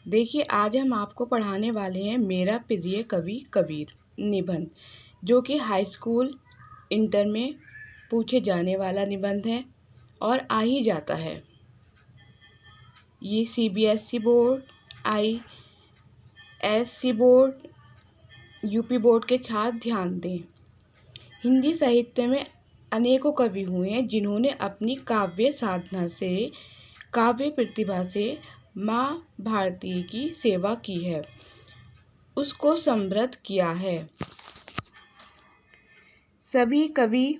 देखिए, आज हम आपको पढ़ाने वाले हैं मेरा प्रिय कवि कबीर निबंध, जो कि हाई स्कूल इंटर में पूछे जाने वाला निबंध है और आ ही जाता है। ये CBSE board, ISC board, UP board के छात्र ध्यान दें। हिंदी साहित्य में अनेकों कवि हुए हैं जिन्होंने अपनी काव्य साधना से, काव्य प्रतिभा से माँ भारती की सेवा की है, उसको समृद्ध किया है। सभी कवि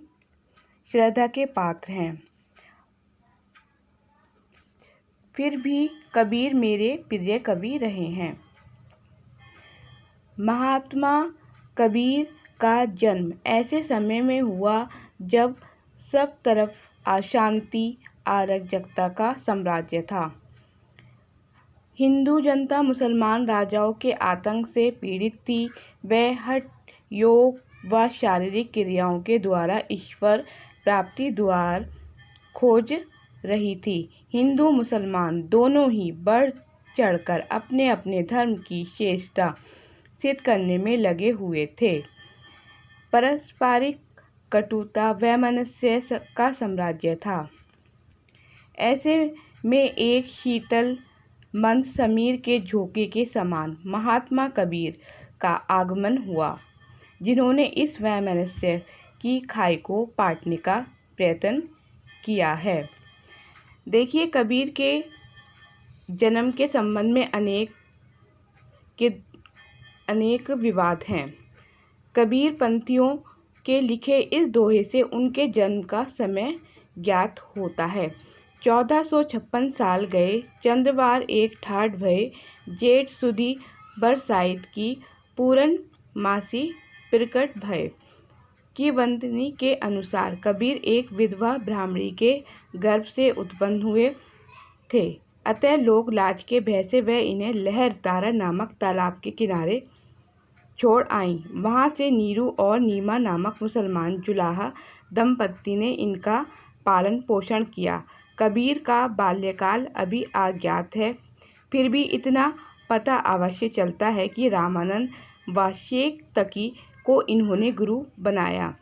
श्रद्धा के पात्र हैं, फिर भी कबीर मेरे प्रिय कवि रहे हैं। महात्मा कबीर का जन्म ऐसे समय में हुआ जब सब तरफ अशांति, अराजकता का साम्राज्य था। हिंदू जनता मुसलमान राजाओं के आतंक से पीड़ित थी। वह हठ, योग व शारीरिक क्रियाओं के द्वारा ईश्वर प्राप्ति द्वार खोज रही थी। हिंदू मुसलमान दोनों ही बढ़ चढ़कर अपने अपने धर्म की श्रेष्ठता सिद्ध करने में लगे हुए थे। पारस्परिक कटुता वैमनस्य का साम्राज्य था। ऐसे में एक शीतल मंद समीर के झोंके के समान महात्मा कबीर का आगमन हुआ, जिन्होंने इस वैमनस्य की खाई को पाटने का प्रयत्न किया है। देखिए, कबीर के जन्म के संबंध में अनेक विवाद हैं। कबीर पंथियों के लिखे इस दोहे से उनके जन्म का समय ज्ञात होता है। 1456 साल गए चंद्रवार एक ठाठ भये, जेठ सुदी बरसाइत की पूरन मासी प्रकट भय। की वंदनी के अनुसार कबीर एक विधवा ब्राह्मणी के गर्भ से उत्पन्न हुए थे, अतः लोग लाज के भय से वह इन्हें लहर तारा नामक तालाब के किनारे छोड़ आईं। वहां से नीरू और नीमा नामक मुसलमान जुलाहा दंपत्ति ने इनका पालन पोषण किया। कबीर का बाल्यकाल अभी अज्ञात है, फिर भी इतना पता अवश्य चलता है कि रामानंद व शेख तकी को इन्होंने गुरु बनाया।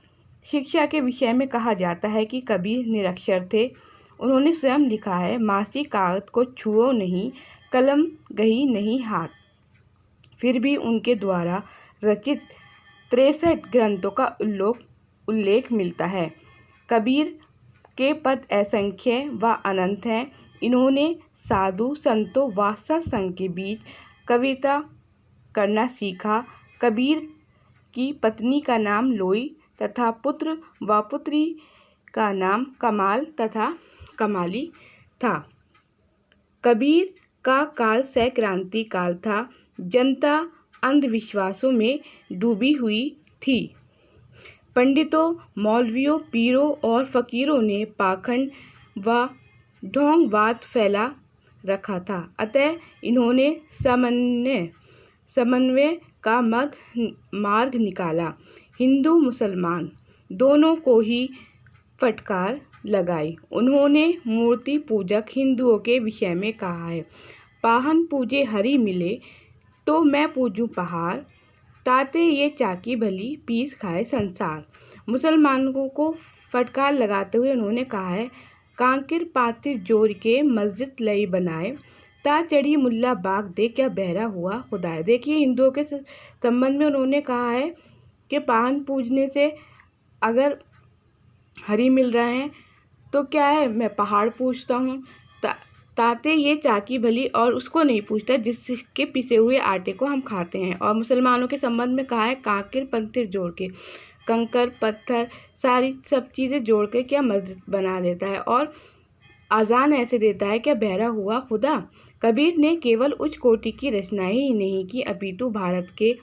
शिक्षा के विषय में कहा जाता है कि कबीर निरक्षर थे। उन्होंने स्वयं लिखा है, मासी कागज को छुओ नहीं, कलम गही नहीं हाथ। फिर भी उनके द्वारा रचित 63 ग्रंथों का उल्लेख मिलता है। कबीर के पद असंख्य व अनंत हैं। इन्होंने साधु संतों व सत्संग के बीच कविता करना सीखा। कबीर की पत्नी का नाम लोई तथा पुत्र व पुत्री का नाम कमाल तथा कमाली था। कबीर का काल सैक्रांति काल था। जनता अंधविश्वासों में डूबी हुई थी। पंडितों, मौलवियों, पीरों और फकीरों ने पाखंड व ढोंगवाद फैला रखा था, अतः इन्होंने समन्वय का मार्ग निकाला। हिंदू मुसलमान दोनों को ही फटकार लगाई। उन्होंने मूर्ति पूजक हिंदुओं के विषय में कहा है, पाहन पूजे हरि मिले तो मैं पूजूं पहाड़, ताते ये चाकी भली पीस खाए संसार। मुसलमानों को फटकार लगाते हुए उन्होंने कहा है, कांकिर पातिर जोड़ के मस्जिद लई बनाए, ता चढ़ी मुल्ला बाग दे क्या बहरा हुआ खुदाए। देखिए, हिंदुओं के संबंध में उन्होंने कहा है कि पाहन पूजने से अगर हरि मिल रहे हैं तो क्या है, मैं पहाड़ पूजता हूँ, ताते ये चाकी भली, और उसको नहीं पूछता जिसके पिसे हुए आटे को हम खाते हैं। और मुसलमानों के संबंध में कहा है, कांकिर पंथिर जोड़ के, कंकर पत्थर सारी सब चीज़ें जोड़ के क्या मस्जिद बना देता है और अजान ऐसे देता है क्या बहरा हुआ खुदा। कबीर ने केवल उच्च कोटि की रचनाएं ही नहीं की, अपितु भारत के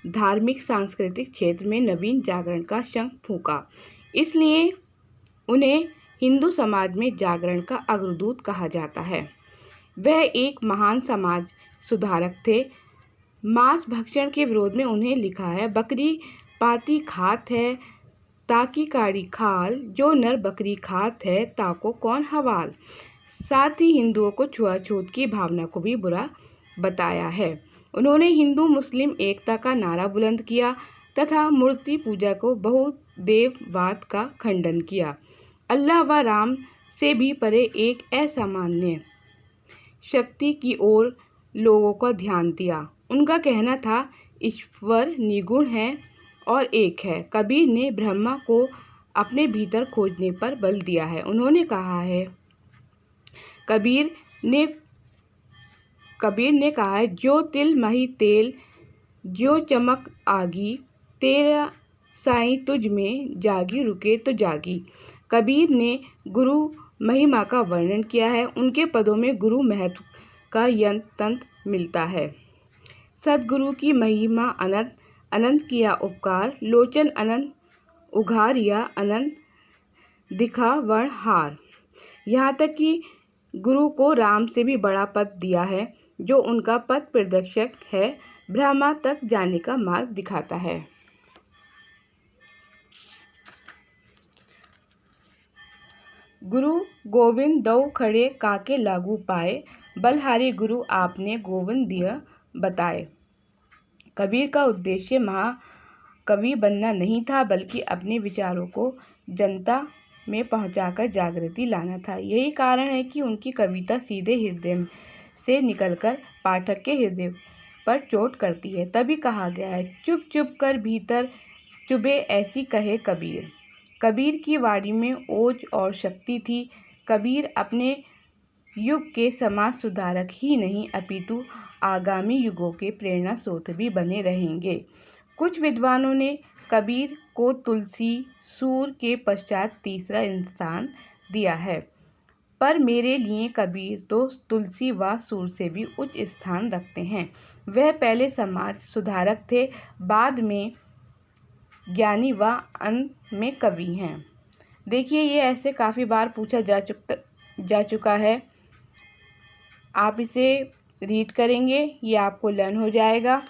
धार्मिक सांस्कृतिक क्षेत्र में नवीन जागरण का शंख फूंका। इसलिए उन्हें हिंदू समाज में जागरण का अग्रदूत कहा जाता है। वह एक महान समाज सुधारक थे। मांस भक्षण के विरोध में उन्हें लिखा है, बकरी पाती खात है ताकी काड़ी खाल, जो नर बकरी खात है ताको कौन हवाल। साथ ही हिंदुओं को छुआछूत की भावना को भी बुरा बताया है। उन्होंने हिंदू मुस्लिम एकता का नारा बुलंद किया तथा मूर्ति पूजा को बहुदेववाद का खंडन किया। अल्लाह व राम से भी परे एक असामान्य शक्ति की ओर लोगों का ध्यान दिया। उनका कहना था, ईश्वर निगुण है और एक है। कबीर ने ब्रह्मा को अपने भीतर खोजने पर बल दिया है। उन्होंने कहा है, कबीर ने कहा है, जो तिल मही तेल ज्यों चमक आगी, तेरा साईं तुझ में जागी रुके तो जागी। कबीर ने गुरु महिमा का वर्णन किया है। उनके पदों में गुरु महत्व का तंत्र मिलता है। सद्गुरु की महिमा अनंत, अनंत किया उपकार, लोचन अनंत उघारिया अनंत दिखा वर्णहार। यहाँ तक कि गुरु को राम से भी बड़ा पद दिया है, जो उनका पथ प्रदर्शक है, ब्रह्मा तक जाने का मार्ग दिखाता है। गुरु गोविंद दो खड़े काके लागू पाए, बलहारी गुरु आपने गोविंद दिया बताए। कबीर का उद्देश्य महाकवि बनना नहीं था, बल्कि अपने विचारों को जनता में पहुंचाकर जागृति लाना था। यही कारण है कि उनकी कविता सीधे हृदय से निकलकर पाठक के हृदय पर चोट करती है। तभी कहा गया है, चुप चुप कर भीतर चुभे ऐसी कहे कबीर। कबीर की वाणी में ओज और शक्ति थी। कबीर अपने युग के समाज सुधारक ही नहीं, अपितु आगामी युगों के प्रेरणा स्रोत भी बने रहेंगे। कुछ विद्वानों ने कबीर को तुलसी सूर के पश्चात तीसरा इंसान दिया है, पर मेरे लिए कबीर तो तुलसी व सूर से भी उच्च स्थान रखते हैं। वह पहले समाज सुधारक थे, बाद में ज्ञानी व अंत में कवि हैं। देखिए, ये ऐसे काफ़ी बार पूछा जा चुका है। आप इसे रीड करेंगे, ये आपको लर्न हो जाएगा।